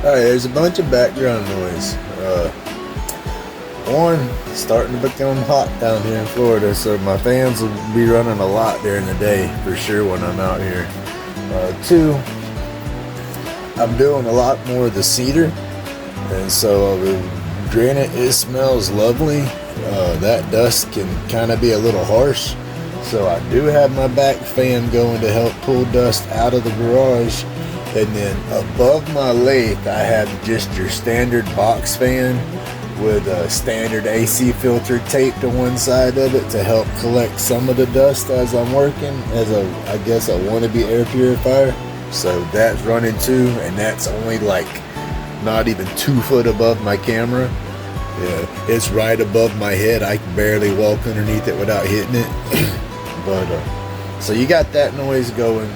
Alright, there's a bunch of background noise. One, starting to become hot down here in Florida, so my fans will be running a lot during the day for sure when I'm out here. Two, I'm doing a lot more of the cedar, and so granted it smells lovely. That dust can kind of be a little harsh, so I do have my back fan going to help pull dust out of the garage. And then above my lathe, I have just your standard box fan with a standard AC filter taped to one side of it to help collect some of the dust as I'm working as I guess a wannabe air purifier. So that's running too, and that's only like not even 2 foot above my camera. Yeah, it's right above my head. I can barely walk underneath it without hitting it. But so you got that noise going.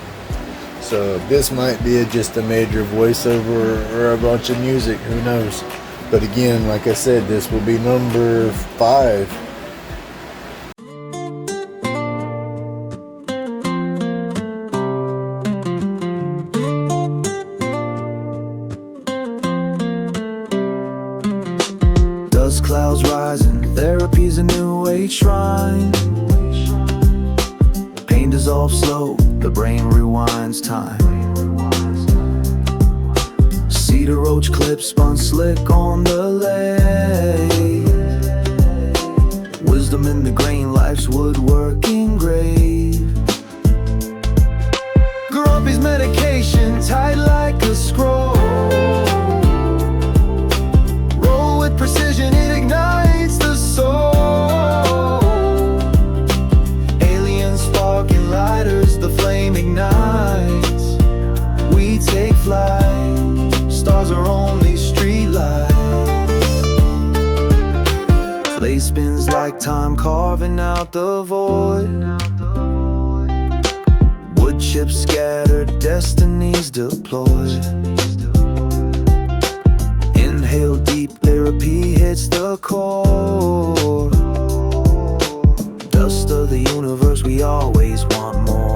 So this might be just a major voiceover or a bunch of music, who knows. But again, like I said, this will be number 5. Dust clouds rising, therapy's a new age shrine. Pain dissolves slow, the brain rewinds time. Cedar Roach Clip spun slick on the lathe. Wisdom in the grain, life's woodworking grave. Grumpy's medication tight like a scroll. Roll with precision, it ignites the soul. Alien sparking lighters, the flame ignites. We take flight. Stars are only street lights. Lathe spins like time, carving out the void. Wood chips scattered, destinies deployed. Inhale deep, therapy hits the core. Dust of the universe, we always want more.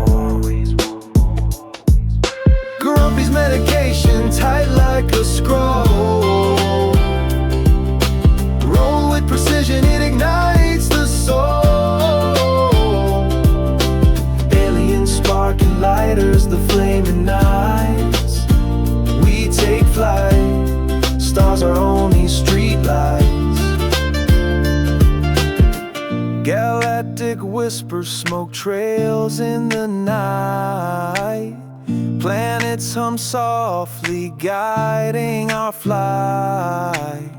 Grumpy's medication tight like a scroll. Roll with precision, it ignites the soul. Alien sparking lighters, the flame ignites. We take flight, stars are only street lights. Galactic whispers, smoke trails in the night. Planets hum softly, guiding our flight.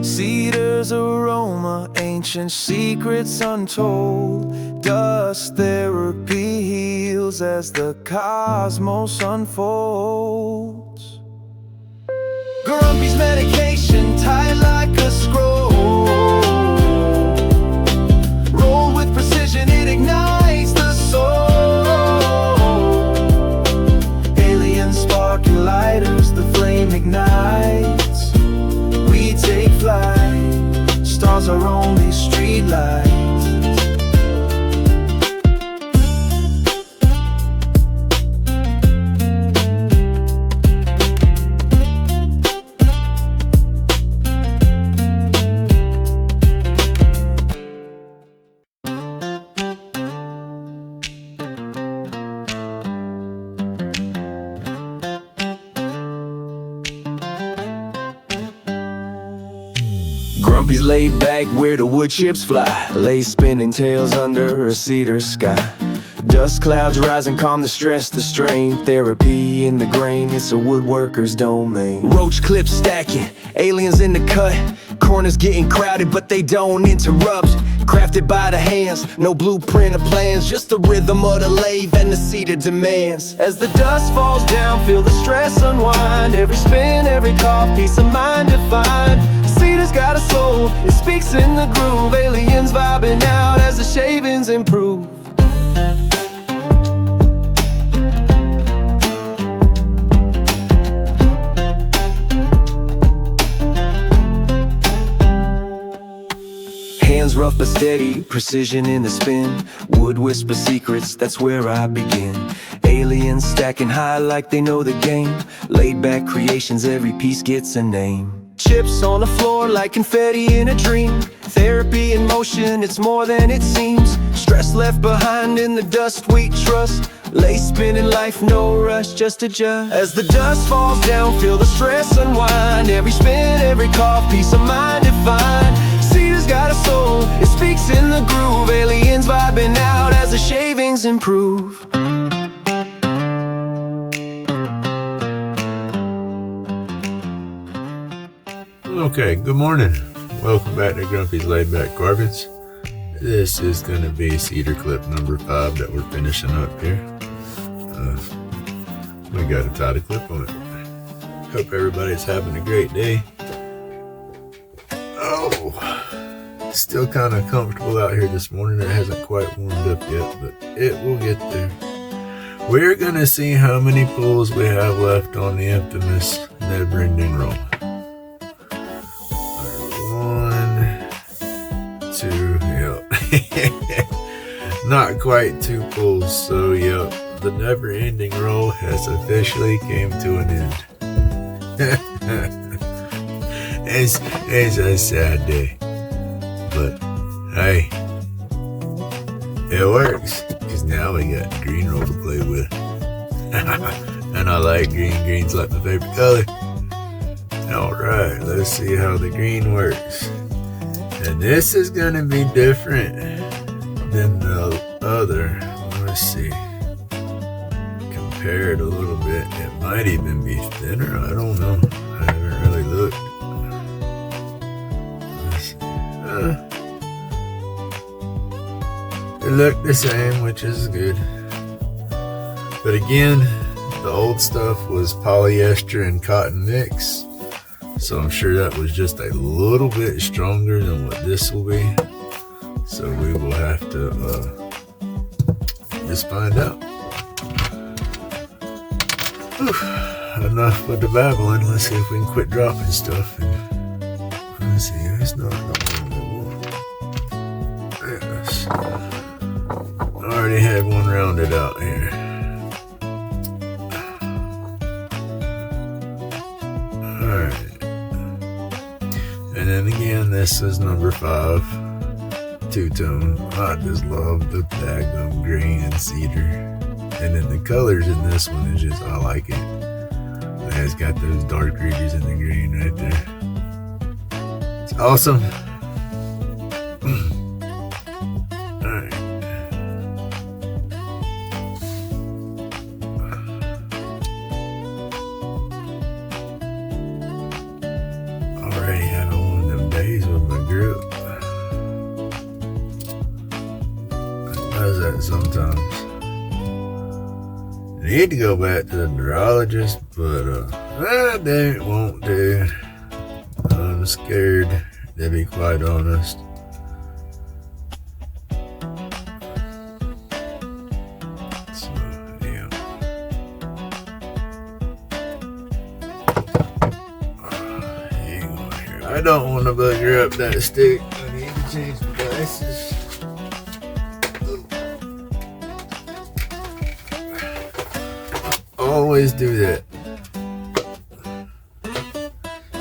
Cedar's aroma, ancient secrets untold. Dust therapy heals as the cosmos unfolds. Grumpy's medication tight like a scroll. Roll with precision, it ignites the soul. Lighters, the flame ignites. We take flight, stars are only street lights. Grumpy's laid back where the wood chips fly. Lathe spinning tails under a cedar sky. Dust clouds rising, calm the stress, the strain. Therapy in the grain, it's a woodworker's domain. Roach Clip stacking, aliens in the cut. Corners getting crowded, but they don't interrupt. Crafted by the hands, no blueprint or plans. Just the rhythm of the lathe and the cedar demands. As the dust falls down, feel the stress unwind. Every spin, every cough, peace of mind defined. Cedar's got a soul, it speaks in the groove. Aliens vibing out as the shavings improve. Hands rough but steady, precision in the spin. Wood whisper secrets, that's where I begin. Aliens stacking high like they know the game. LaidBak creations, every piece gets a name. Chips on the floor like confetti in a dream. Therapy in motion, it's more than it seems. Stress left behind in the dust we trust. Lathe spinning life, no rush, just adjust. As the dust falls down, feel the stress unwind. Every spin, every cough, peace of mind defined. Cedar's got a soul, it speaks in the groove. Aliens vibing out as the shavings improve. Okay, good morning. Welcome back to Grumpy's LaidBak Carvins. This is going to be Cedar clip number 5 that we're finishing up here. We got a tighter clip on it. Hope everybody's having a great day. Oh, still kind of comfortable out here this morning. It hasn't quite warmed up yet, but it will get there. We're going to see how many pulls we have left on the infamous never-ending roll. 1, 2, yep. Not quite 2 pulls, so yep. The never-ending roll has officially came to an end. It's a sad day, but hey, it works, because now we got green roll to play with. And I like green. Green's like my favorite color. Alright, let's see how the green works. And this is going to be different than the other. Let's see. Compare it a little bit. It might even be thinner. I don't know. I haven't really looked. Let's see. They look the same, which is good. But again, the old stuff was polyester and cotton mix. So I'm sure that was just a little bit stronger than what this will be. So we will have to just find out. Whew. Enough with the babbling. Let's see if we can quit dropping stuff. And let's see, it's not going yes. I already had one rounded out here. Alright. And then again, this is number 5. 2-tone. I just love the daggum green and cedar. And then the colors in this one is just, I like it. It's got those dark ridges in the green right there. It's awesome. Alright. Already having one of them days with my grip. Does that sometimes. I need to go back to the neurologist, but they won't do. I'm scared, to be quite honest. So, yeah. Hang on here. I don't want to bugger up that stick. I need to change the glasses. Always do that.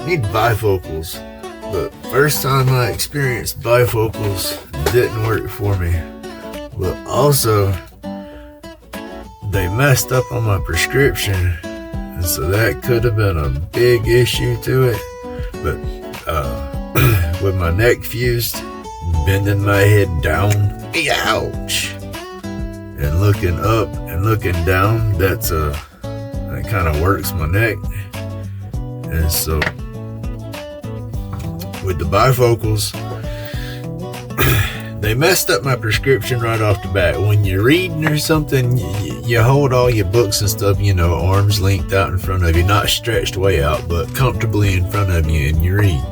Need bifocals, but first time I experienced bifocals didn't work for me. But also, they messed up on my prescription, and so that could have been a big issue to it. But with my neck fused, bending my head down, ouch, and looking up and looking down, that kind of works my neck. And so with the bifocals, they messed up my prescription right off the bat. When you're reading or something, you hold all your books and stuff, arms linked out in front of you, not stretched way out, but comfortably in front of you, and you read.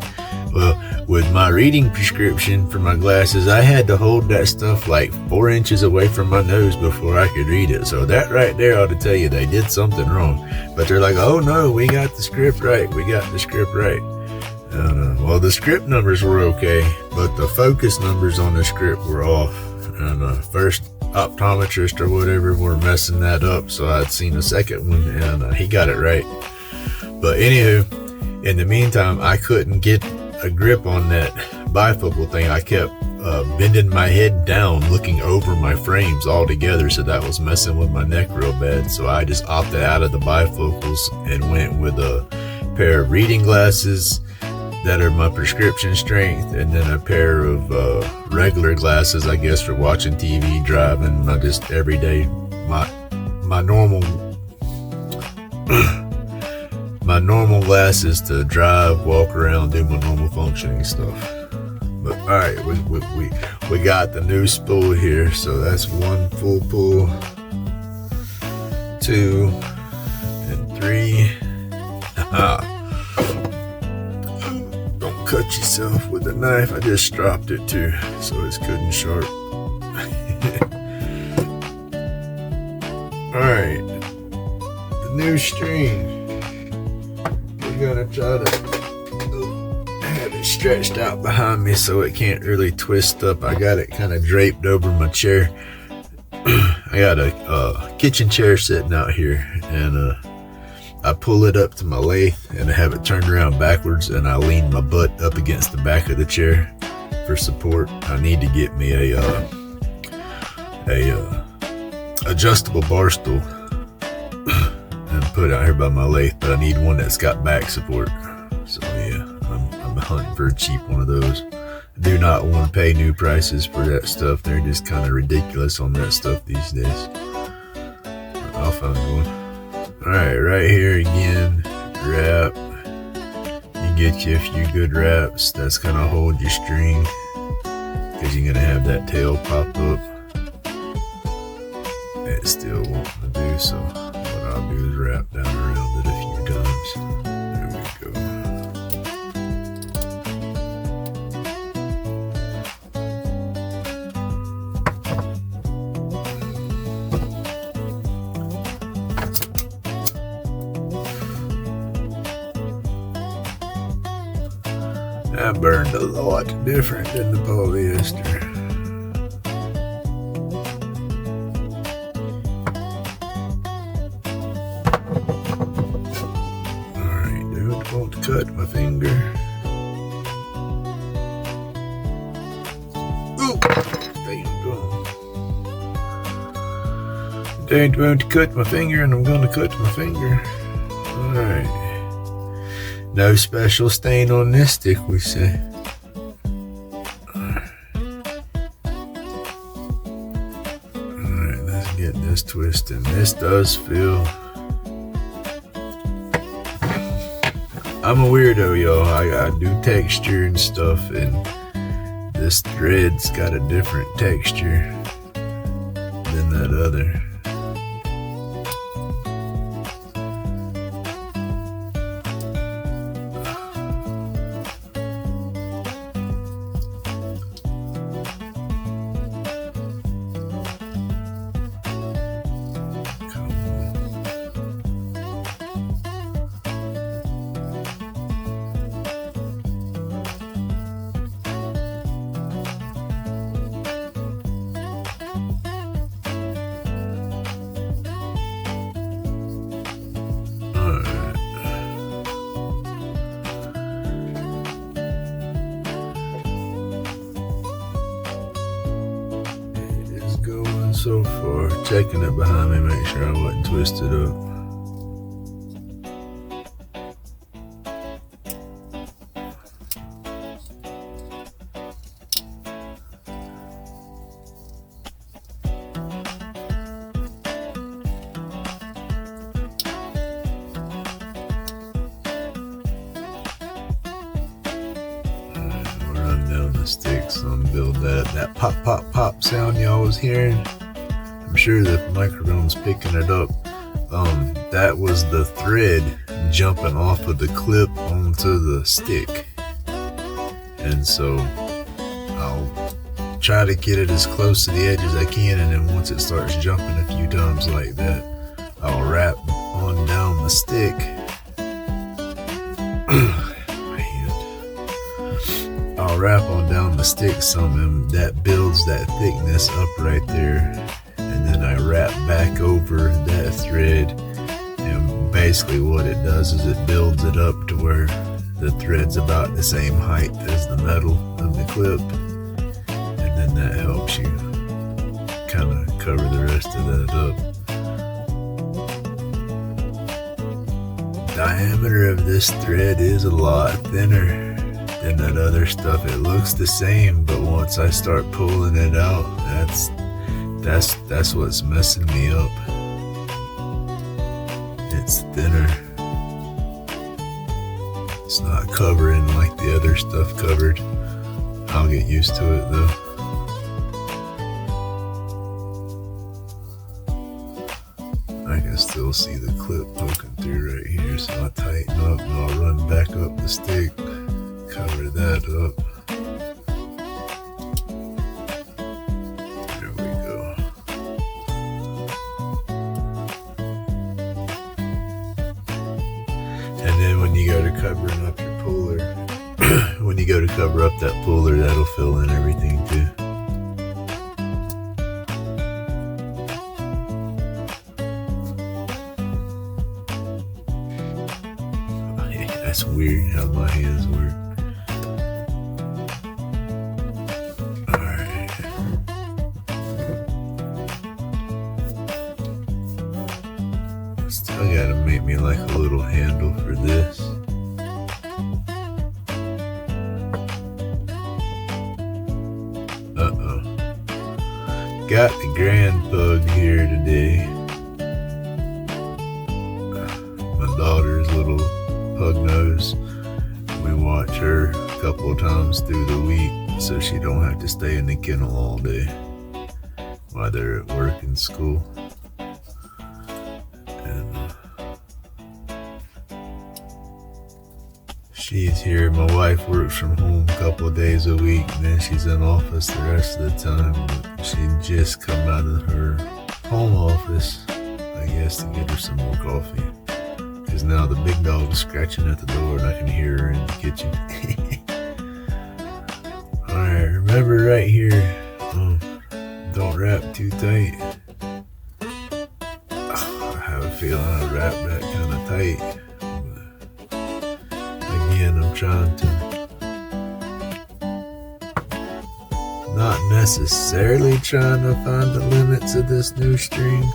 Well, with my reading prescription for my glasses, I had to hold that stuff like 4 inches away from my nose before I could read it. So that right there ought to tell you they did something wrong. But they're like, oh no, we got the script right. We got the script right. And well, the script numbers were okay, but the focus numbers on the script were off. And first optometrist or whatever were messing that up, so I'd seen a second one, and he got it right. But anywho, in the meantime, I couldn't get a grip on that bifocal thing. I kept bending my head down, looking over my frames altogether, so that was messing with my neck real bad. So I just opted out of the bifocals and went with a pair of reading glasses that are my prescription strength, and then a pair of regular glasses, I guess, for watching TV, driving, my just everyday, my normal my normal glasses to drive, walk around, do my normal functioning stuff. But all right, we got the new spool here, so that's 1 full pull, 2 and 3. Don't cut yourself with a knife. I just dropped it too, so it's good and sharp. All right, the new string. We're gonna try to have it stretched out behind me so it can't really twist up. I got it kind of draped over my chair. I got a kitchen chair sitting out here, and I pull it up to my lathe and I have it turned around backwards, and I lean my butt up against the back of the chair for support. I need to get me a adjustable bar stool and put it out here by my lathe, but I need one that's got back support. So yeah, I'm hunting for a cheap one of those. I do not want to pay new prices for that stuff. They're just kind of ridiculous on that stuff these days. I'll find one. Alright, right here again, wrap. You get you a few good wraps. That's gonna hold your string, because you're gonna have that tail pop up. It still won't do, so what I'll do is wrap down around it a few times. There we go. That burned a lot different than the polyester. Alright, don't want to cut my finger. Ooh, there you go. Don't want to cut my finger, and I'm going to cut my finger. Alright. No special stain on this stick, we say. Alright, let's get this twisting. This does feel... I'm a weirdo, y'all. I do texture and stuff, and this thread's got a different texture than that other. So far, checking it behind me, make sure I wasn't twisted up. We'll run down the sticks and build that pop pop pop sound y'all was hearing. I'm sure the microphone's picking it up. That was the thread jumping off of the clip onto the stick. And so I'll try to get it as close to the edge as I can, and then once it starts jumping a few times like that, I'll wrap on down the stick. My hand. wrap on down the stick some, and that builds that thickness up right there. And then I wrap back over that thread, and basically what it does is it builds it up to where the thread's about the same height as the metal of the clip, and then that helps you kind of cover the rest of that up. Diameter of this thread is a lot thinner than that other stuff. It looks the same, but once I start pulling it out, that's what's messing me up. It's thinner. It's not covering like the other stuff covered. I'll get used to it though. I can still see the clip poking through right here, so I'll tighten up and I'll run back up the stick, cover that up. There we go. And then when you go to covering up your puller, when you go to cover up that puller, that'll fill in everything too. That's weird how my hands work. Alright. Still gotta make me like a little handle for this. Uh-oh. Got the grand pug here today. My daughter's little pug nose. We watch her a couple of times through the week so she don't have to stay in the kennel all day while they're at work and school. And she's here. My wife works from home a couple of days a week, and then she's in office the rest of the time. But she just come out of her home office, I guess, to get her some more coffee. Because now the big dog is scratching at the door and I can hear her in the kitchen. Alright, remember right here, don't wrap too tight. I have a feeling I wrapped that kind of tight. But again, I'm trying to not necessarily trying to find the limits of this new string.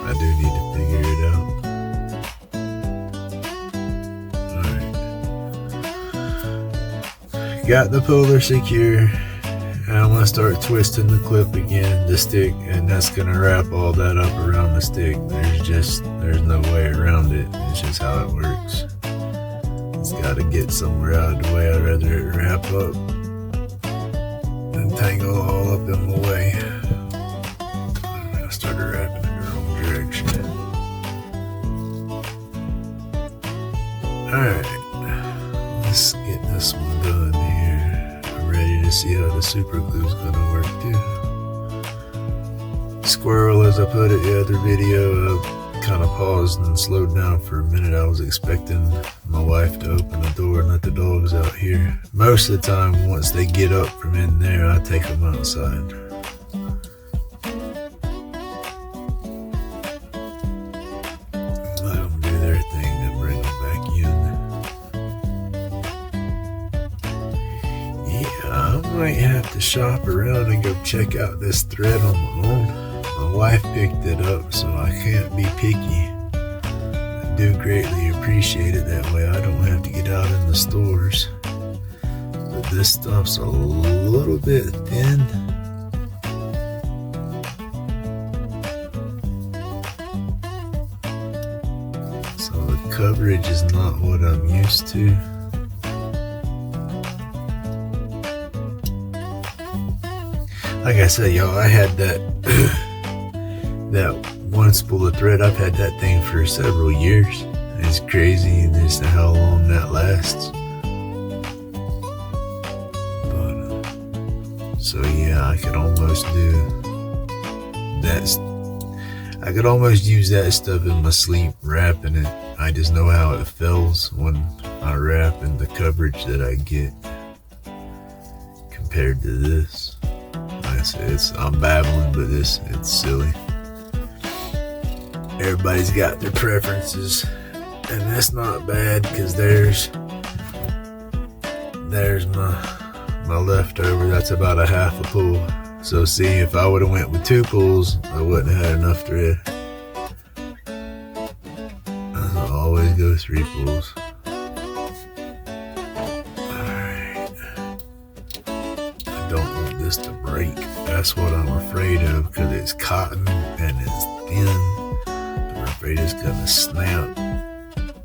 I do need to figure it out. Alright. Got the puller secure. And I'm going to start twisting the clip again, the stick, and that's going to wrap all that up around the stick. There's no way around it. It's just how it works. It's got to get somewhere out of the way. I'd rather it wrap up than tangle all up in my way. I started wrapping in the wrong direction. Alright, let's get this one done here. I'm ready to see how the super glue is going to work too. Squirrel, as I put it in the other video, I kind of paused and slowed down for a minute. I was expecting my wife to open the door and let the dogs out here. Most of the time, once they get up from in there, I take them outside. Let them do their thing and bring them back in. Yeah, I might have to shop around and go check out this thread on my own. My wife picked it up, so I can't be picky. I do greatly appreciate it that way. I don't have to get out in the stores. But this stuff's a little bit thin. So the coverage is not what I'm used to. Like I said, y'all, I had that that one spool of thread. I've had that thing for several years. It's crazy just how long that lasts. But so yeah, I could almost do that. I could almost use that stuff in my sleep, wrapping it. I just know how it feels when I wrap and the coverage that I get compared to this. Like I said, I'm babbling, but it's silly. Everybody's got their preferences, and that's not bad, because there's my leftover. That's about a half a pull. So see, if I would have went with 2 pulls, I wouldn't have had enough thread. I'll always go 3 pulls. Alright. I don't want this to break. That's what I'm afraid of, because it's cotton and it's thin. I'm afraid it's gonna snap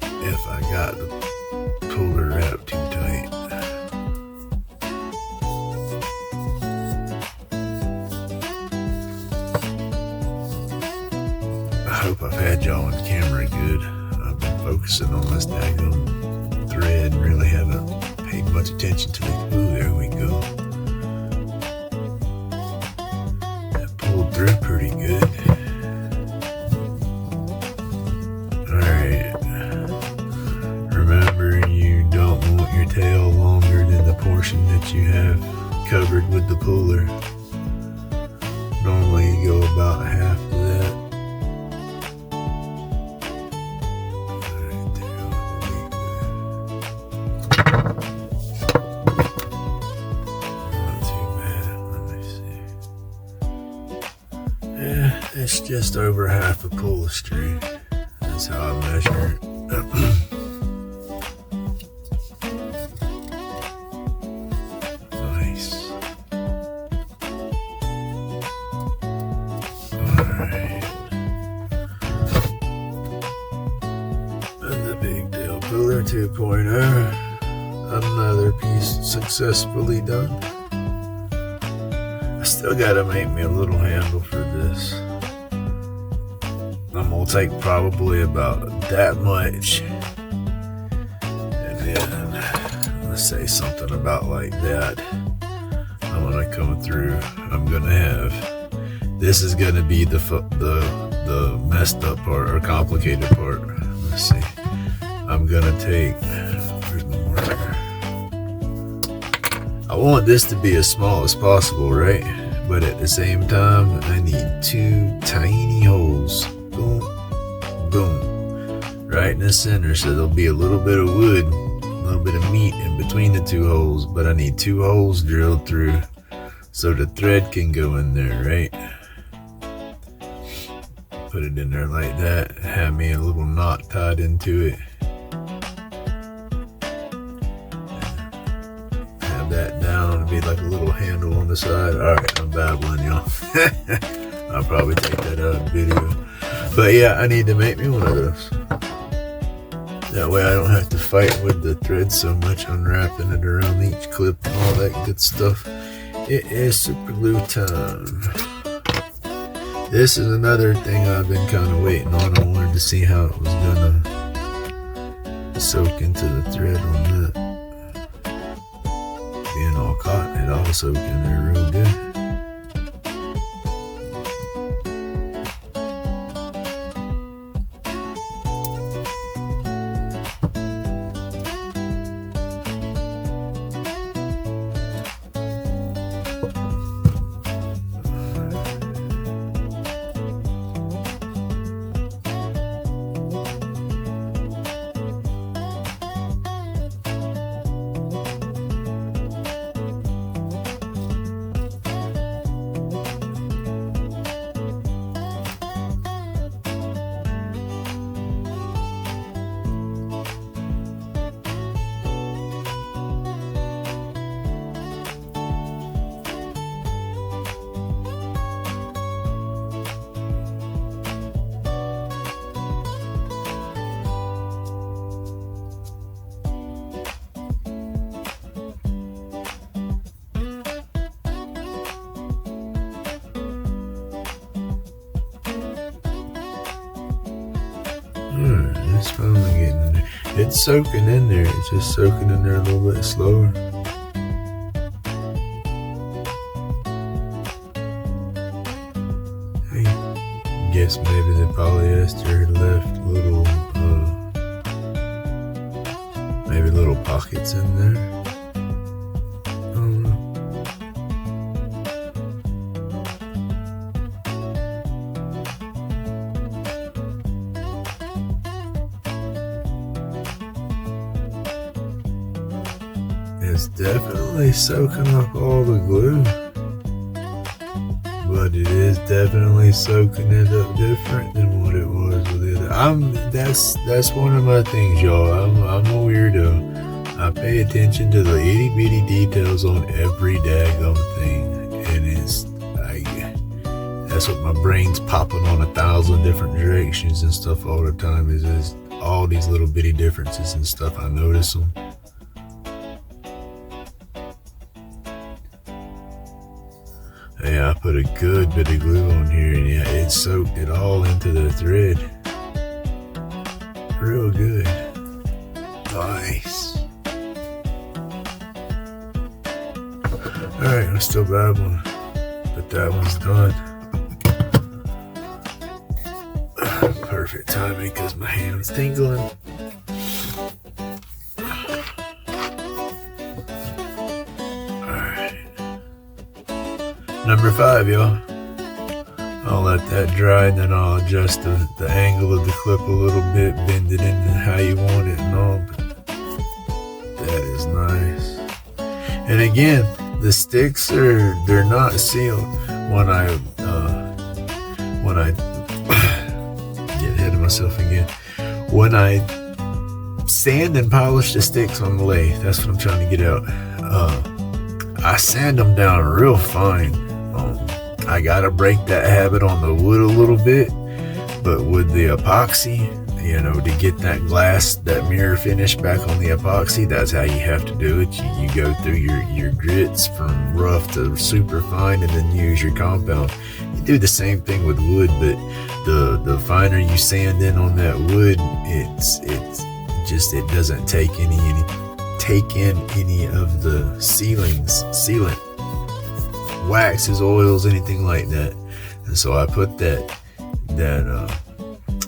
if I got the puller wrapped too tight. I hope I've had y'all on camera good. I've been focusing on this daggum thread and really haven't paid much attention to the. Ooh, there we go. That pulled through pretty good. Alright. Remember, you don't want your tail longer than the portion that you have covered with the puller. Normally you go about half of that. It's just over half a pull of string. That's how I measure it. Nice. Alright. And the big tail puller 2.0. Another piece successfully done. I still gotta make me a little handle for this. I'm gonna take probably about that much, and then let's say something about like that. I'm gonna come through. I'm gonna have, this is gonna be the messed up part or complicated part. Let's see. I'm gonna take, where's my marker? I want this to be as small as possible, right? But at the same time, I need 2 tiny holes. Boom, boom, right in the center, so there'll be a little bit of wood, a little bit of meat in between the 2 holes, but I need 2 holes drilled through so the thread can go in there, right? Put it in there like that, have me a little knot tied into it. Have that down, be like a little handle on the side. Alright, I'm babbling, y'all. I'll probably take that out of video. But yeah, I need to make me one of those. That way I don't have to fight with the thread so much, unwrapping it around each clip and all that good stuff. It is super glue time. This is another thing I've been kind of waiting on. I wanted to see how it was gonna soak into the thread on that. Being all cotton, it all soaked in there real good. It's finally getting in there. It's soaking in there. It's just soaking in there a little bit slower. Hey, guess guess maybe the polyester left little, maybe little pockets in there. I don't know. It's definitely soaking up all the glue, but it is definitely soaking it up different than what it was with the other. That's one of my things, y'all. I'm a weirdo. I pay attention to the itty bitty details on every daggone thing, and that's what my brain's popping on 1,000 different directions and stuff all the time. Is all these little bitty differences and stuff. I notice them. Yeah, I put a good bit of glue on here, and yeah, it soaked it all into the thread. Real good. Nice. Alright, I'm still babbling, but that one's done. Perfect timing because my hand's tingling. Number 5, y'all. I'll let that dry, and then I'll adjust the angle of the clip a little bit, bend it into how you want it and all. But that is nice. And again, the sticks they're not sealed. When I get ahead of myself again. When I sand and polish the sticks on the lathe, that's what I'm trying to get out. I sand them down real fine. I gotta break that habit on the wood a little bit, but with the epoxy, to get that glass, that mirror finish back on the epoxy, that's how you have to do it. You go through your grits from rough to super fine, and then use your compound. You do the same thing with wood, but the finer you sand in on that wood, it doesn't take in any of the sealant, waxes, oils, anything like that. And so I put that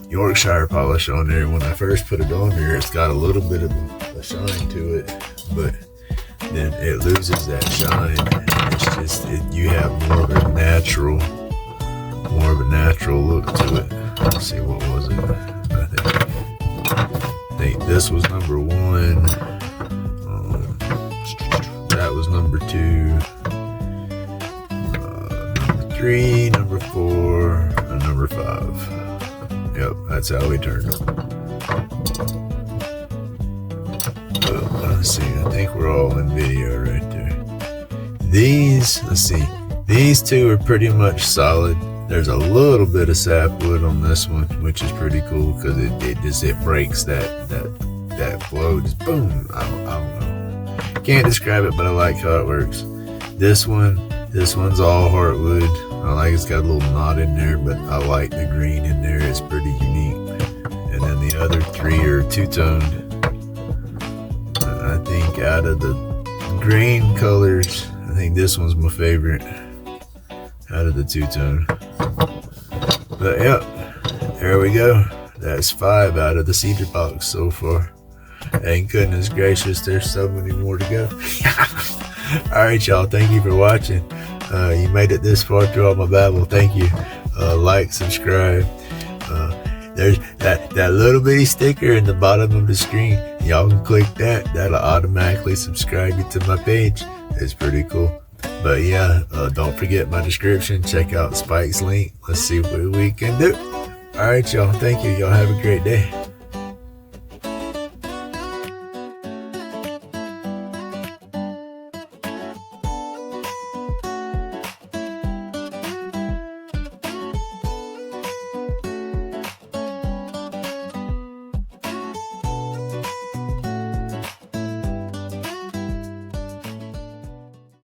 Yorkshire polish on there. When I first put it on there, it's got a little bit of a shine to it, but then it loses that shine. It's just you have more of a natural look to it. Let's see, what was it? I think this was number 1. That was number 2. Number 3, number 4, and number 5. Yep, that's how we turned them. Let's see, I think we're all in video right there. These 2 are pretty much solid. There's a little bit of sapwood on this one, which is pretty cool because it breaks that flow. Just boom. I don't know. Can't describe it, but I like how it works. This one's all heartwood. I like it's got a little knot in there, but I like the green in there. It's pretty unique. And then the other 3 are two-toned. I think out of the green colors, I think this one's my favorite out of the two-tone. But yep, there we go. That's 5 out of the Cedar box so far. And goodness gracious, there's so many more to go. Alright, y'all, thank you for watching. You made it this far through all my babble. Thank you. Like, subscribe. There's that little bitty sticker in the bottom of the screen. Y'all can click that. That'll automatically subscribe you to my page. It's pretty cool. But yeah, don't forget my description. Check out Spike's link. Let's see what we can do. Alright, y'all. Thank you. Y'all have a great day.